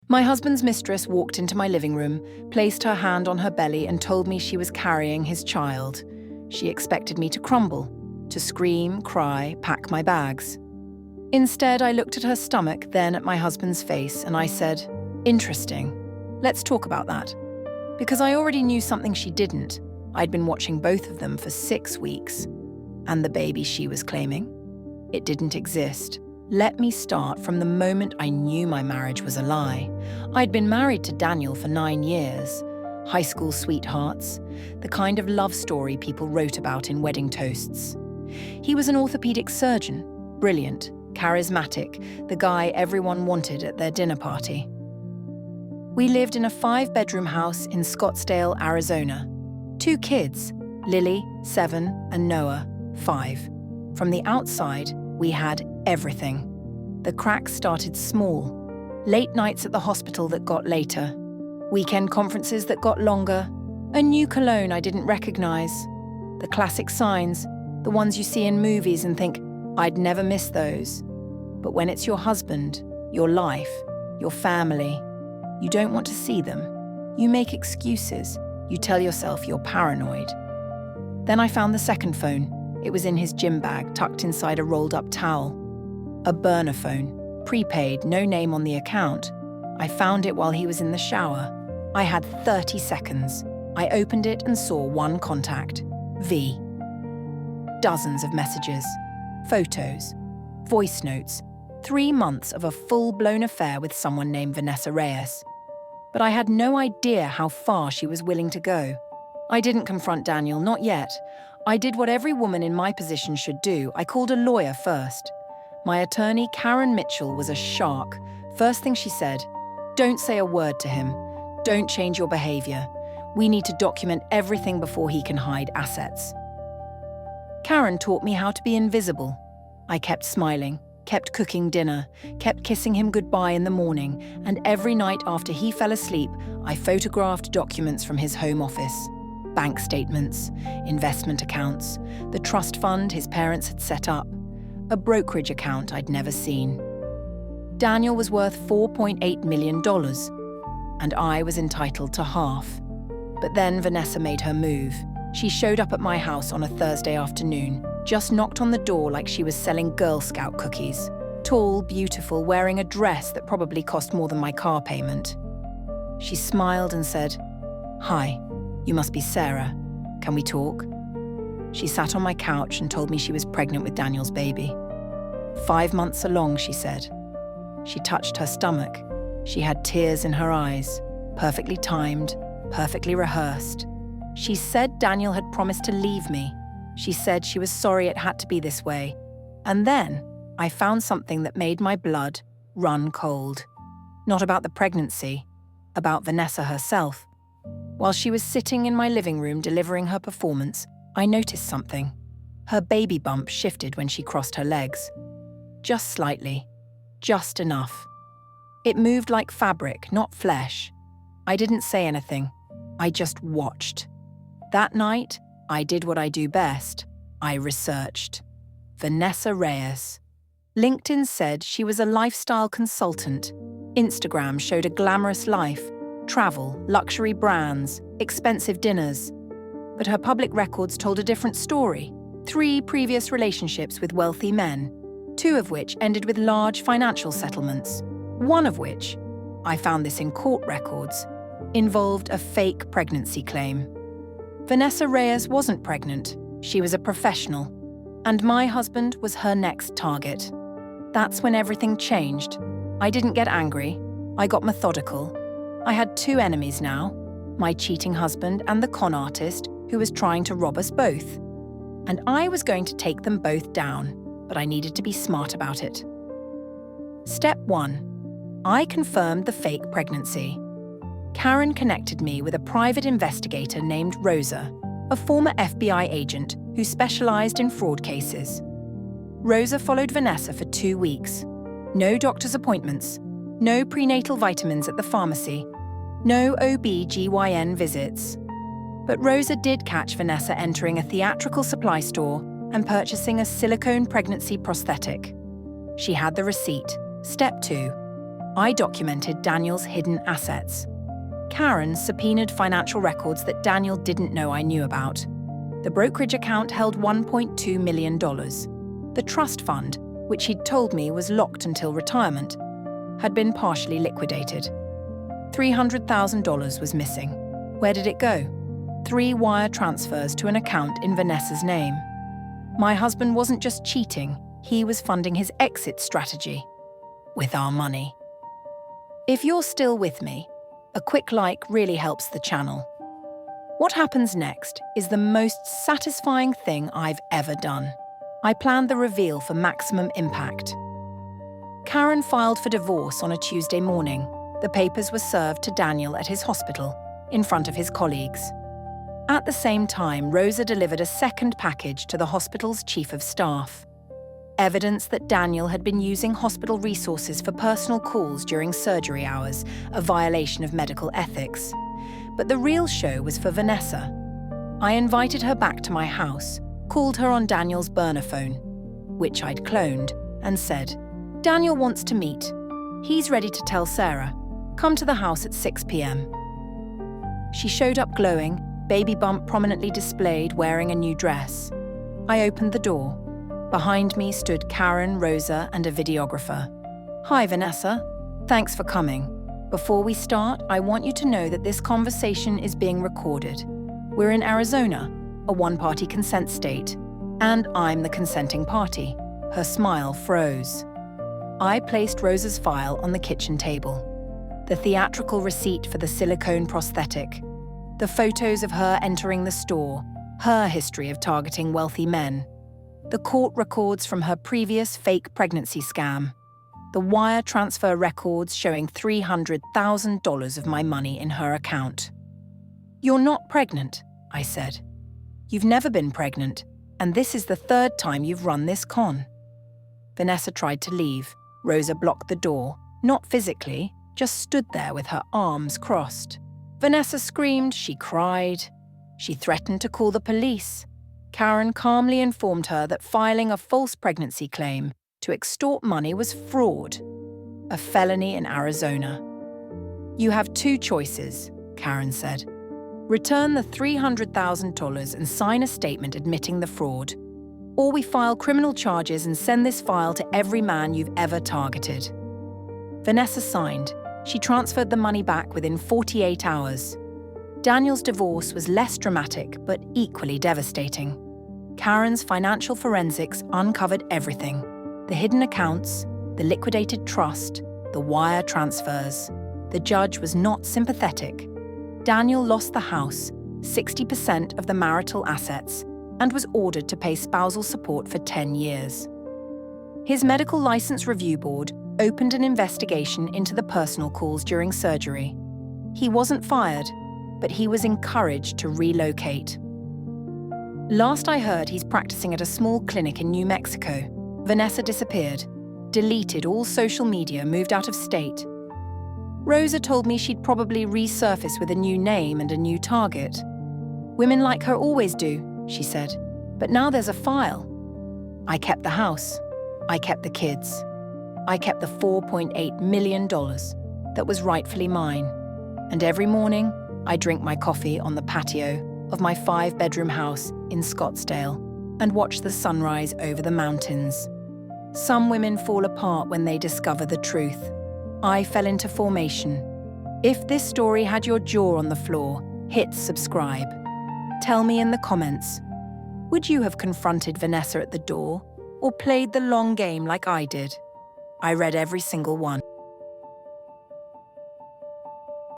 My husband's mistress walked into my living room, placed her hand on her belly and told me she was carrying his child. She expected me to crumble, to scream, cry, pack my bags. Instead, I looked at her stomach, then at my husband's face, and I said, "Interesting. Let's talk about that." Because I already knew something she didn't. I'd been watching both of them for 6 weeks. And the baby she was claiming? It didn't exist. Let me start from the moment I knew my marriage was a lie. I'd been married to Daniel for 9 years. High school sweethearts, the kind of love story people wrote about in wedding toasts. He was an orthopedic surgeon, brilliant, charismatic, the guy everyone wanted at their dinner party. We lived in a 5-bedroom house in Scottsdale, Arizona. 2 kids, Lily, 7, and Noah, 5. From the outside, we had everything. The cracks started small. Late nights at the hospital that got later. Weekend conferences that got longer. A new cologne I didn't recognize. The classic signs, the ones you see in movies and think, I'd never miss those. But when it's your husband, your life, your family, you don't want to see them. You make excuses. You tell yourself you're paranoid. Then I found the second phone. It was in his gym bag, tucked inside a rolled-up towel. A burner phone, prepaid, no name on the account. I found it while he was in the shower. I had 30 seconds. I opened it and saw one contact, V. Dozens of messages, photos, voice notes, 3 months of a full-blown affair with someone named Vanessa Arrives. But I had no idea how far she was willing to go. I didn't confront Daniel, not yet. I did what every woman in my position should do. I called a lawyer first. My attorney, Karen Mitchell, was a shark. First thing she said, "Don't say a word to him. Don't change your behavior. We need to document everything before he can hide assets." Karen taught me how to be invisible. I kept smiling, kept cooking dinner, kept kissing him goodbye in the morning, and every night after he fell asleep, I photographed documents from his home office. Bank statements, investment accounts, the trust fund his parents had set up, a brokerage account I'd never seen. Daniel was worth $4.8 million, and I was entitled to half. But then Vanessa made her move. She showed up at my house on a Thursday afternoon, just knocked on the door like she was selling Girl Scout cookies. Tall, beautiful, wearing a dress that probably cost more than my car payment. She smiled and said, "Hi, you must be Sarah. Can we talk?" She sat on my couch and told me she was pregnant with Daniel's baby. 5 months along, she said. She touched her stomach. She had tears in her eyes, perfectly timed, perfectly rehearsed. She said Daniel had promised to leave me. She said she was sorry it had to be this way. And then I found something that made my blood run cold. Not about the pregnancy, about Vanessa herself. While she was sitting in my living room delivering her performance, I noticed something. Her baby bump shifted when she crossed her legs. Just slightly. Just enough. It moved like fabric, not flesh. I didn't say anything. I just watched. That night, I did what I do best. I researched. Vanessa Arrives. LinkedIn said she was a lifestyle consultant. Instagram showed a glamorous life. Travel, luxury brands, expensive dinners. But her public records told a different story. 3 previous relationships with wealthy men, 2 of which ended with large financial settlements. 1 of which, I found this in court records, involved a fake pregnancy claim. Vanessa Arrives wasn't pregnant. She was a professional. And my husband was her next target. That's when everything changed. I didn't get angry. I got methodical. I had 2 enemies now, my cheating husband and the con artist who was trying to rob us both. And I was going to take them both down, but I needed to be smart about it. Step 1. I confirmed the fake pregnancy. Karen connected me with a private investigator named Rosa, a former FBI agent who specialized in fraud cases. Rosa followed Vanessa for 2 weeks. No doctor's appointments, no prenatal vitamins at the pharmacy, no OB/GYN visits. But Rosa did catch Vanessa entering a theatrical supply store and purchasing a silicone pregnancy prosthetic. She had the receipt. Step 2. I documented Daniel's hidden assets. Karen subpoenaed financial records that Daniel didn't know I knew about. The brokerage account held $1.2 million. The trust fund, which he'd told me was locked until retirement, had been partially liquidated. $300,000 was missing. Where did it go? 3 wire transfers to an account in Vanessa's name. My husband wasn't just cheating, he was funding his exit strategy. With our money. If you're still with me, a quick like really helps the channel. What happens next is the most satisfying thing I've ever done. I planned the reveal for maximum impact. Karen filed for divorce on a Tuesday morning. The papers were served to Daniel at his hospital, in front of his colleagues. At the same time, Rosa delivered a second package to the hospital's chief of staff. Evidence that Daniel had been using hospital resources for personal calls during surgery hours, a violation of medical ethics. But the real show was for Vanessa. I invited her back to my house, called her on Daniel's burner phone, which I'd cloned, and said, "Daniel wants to meet. He's ready to tell Sarah. Come to the house at 6 p.m. She showed up glowing, baby bump prominently displayed, wearing a new dress. I opened the door. Behind me stood Karen, Rosa, and a videographer. "Hi, Vanessa. Thanks for coming. Before we start, I want you to know that this conversation is being recorded. We're in Arizona, a one-party consent state, and I'm the consenting party." Her smile froze. I placed Rosa's file on the kitchen table. The theatrical receipt for the silicone prosthetic. The photos of her entering the store, her history of targeting wealthy men. The court records from her previous fake pregnancy scam. The wire transfer records showing $300,000 of my money in her account. "You're not pregnant," I said. "You've never been pregnant, and this is the 3rd time you've run this con." Vanessa tried to leave. Rosa blocked the door, not physically, just stood there with her arms crossed. Vanessa screamed, she cried. She threatened to call the police. Karen calmly informed her that filing a false pregnancy claim to extort money was fraud, a felony in Arizona. "You have 2 choices," Karen said. "Return the $300,000 and sign a statement admitting the fraud, or we file criminal charges and send this file to every man you've ever targeted." Vanessa signed. She transferred the money back within 48 hours. Daniel's divorce was less dramatic but equally devastating. Karen's financial forensics uncovered everything: the hidden accounts, the liquidated trust, the wire transfers. The judge was not sympathetic. Daniel lost the house, 60% of the marital assets, and was ordered to pay spousal support for 10 years. His medical license review board opened an investigation into the personal calls during surgery. He wasn't fired, but he was encouraged to relocate. Last I heard, he's practicing at a small clinic in New Mexico. Vanessa disappeared, deleted all social media, moved out of state. Rosa told me she'd probably resurface with a new name and a new target. "Women like her always do," she said, "but now there's a file." I kept the house. I kept the kids. I kept the $4.8 million that was rightfully mine. And every morning, I drink my coffee on the patio of my 5-bedroom house in Scottsdale and watch the sunrise over the mountains. Some women fall apart when they discover the truth. I fell into formation. If this story had your jaw on the floor, hit subscribe. Tell me in the comments, would you have confronted Vanessa at the door or played the long game like I did? I read every single one.